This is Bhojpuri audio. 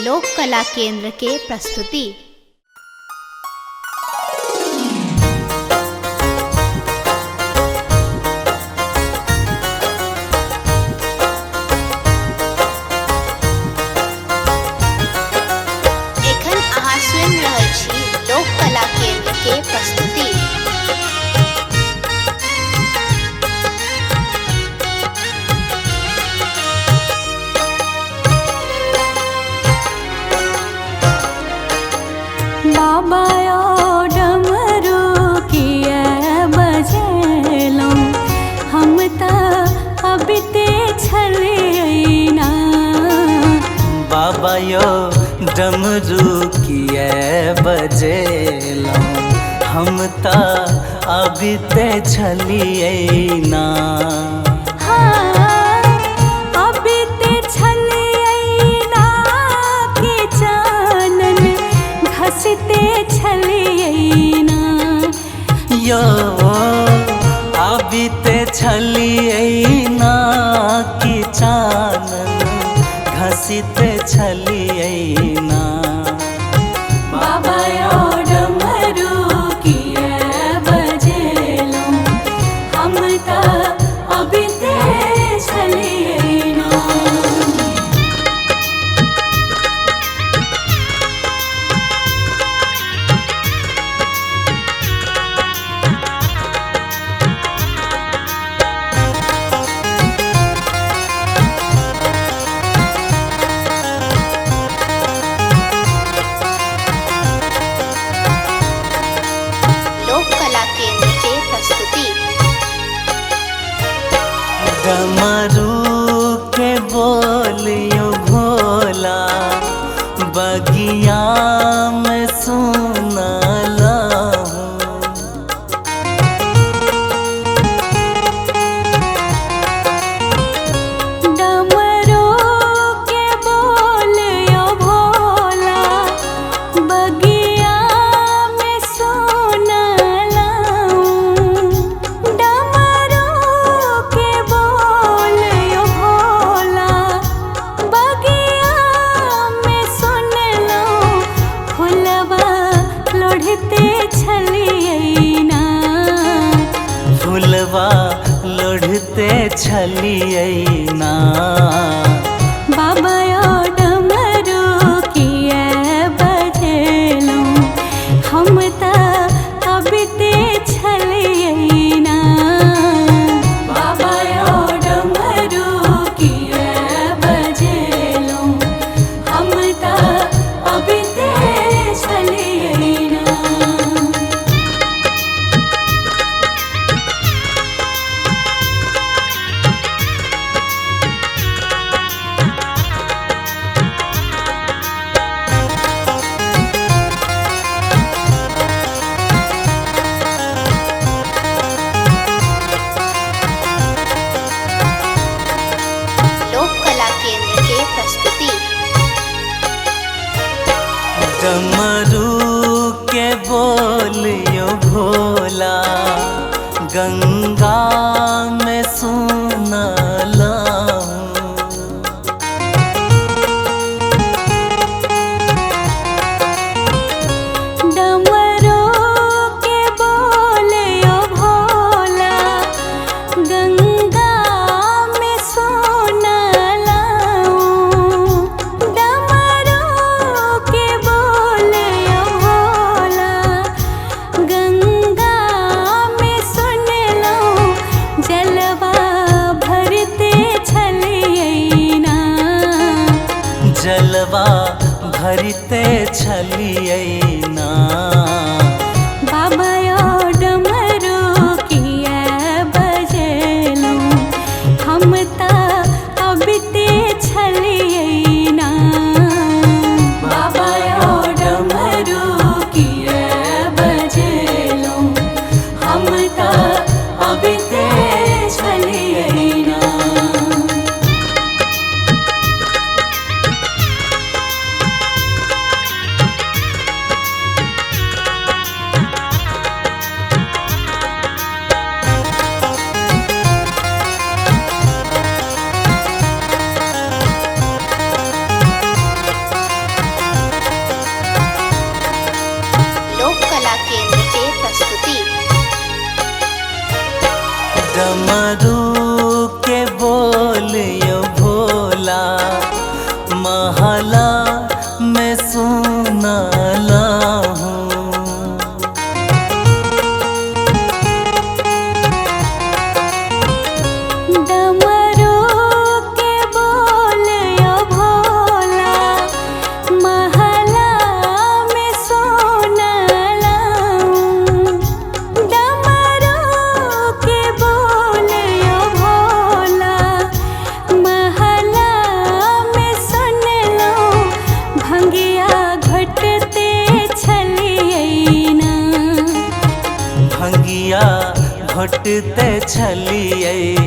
लोक कला केंद्र के प्रस्तुति। एखन अहाँ सुनि रहल छी लोक कला केंद्र के प्रस्तुति। बाबा डमरू किया बजेलौं, हम त अबिते छलियैना। बाबा यो डमरू किया बजेलौं, हम त अबिते छलियैना। घसीते छलियैना यो अबिते छलियैना कि चानन घसीते छलियैना। बाबा यो डमरू किया बजेलौं, हम त अबिते छलियैना। डमरू के बोलियो भोला, बगिया में सुनला हूँ। डमरू के बोलियो भोला, बगिया में सुनला हूँ। डमरू के बोलियो भोला, बगिया में सुनला। फुलवा लोढ़ते छलियैना, फुलवा लोढ़ते छलियैना। बाबा यो डमरू किया बजेलौं, हम त अबिते छलियैना। बाबा यो डमरू किया बजेलौं, हम त अबिते छलियैना। लोक कला केंद्र के प्रस्तुति। डमरू के बोलियो भोला, गंगा में सुनला हूँ। डमरू के बोलियो भोला, गंगा में सुनला हूँ। डमरू के बोलियो भोला, गंगा में सुनला। जलवा भरते छलियैना, जलवा भरते छलियैना। बाबा यो डमरू किया बजेलौं, हम त अबिते छलियैना। बाबा यो डमरू किया बजेलौं, हम त अबिते छलियैना। ते छलियै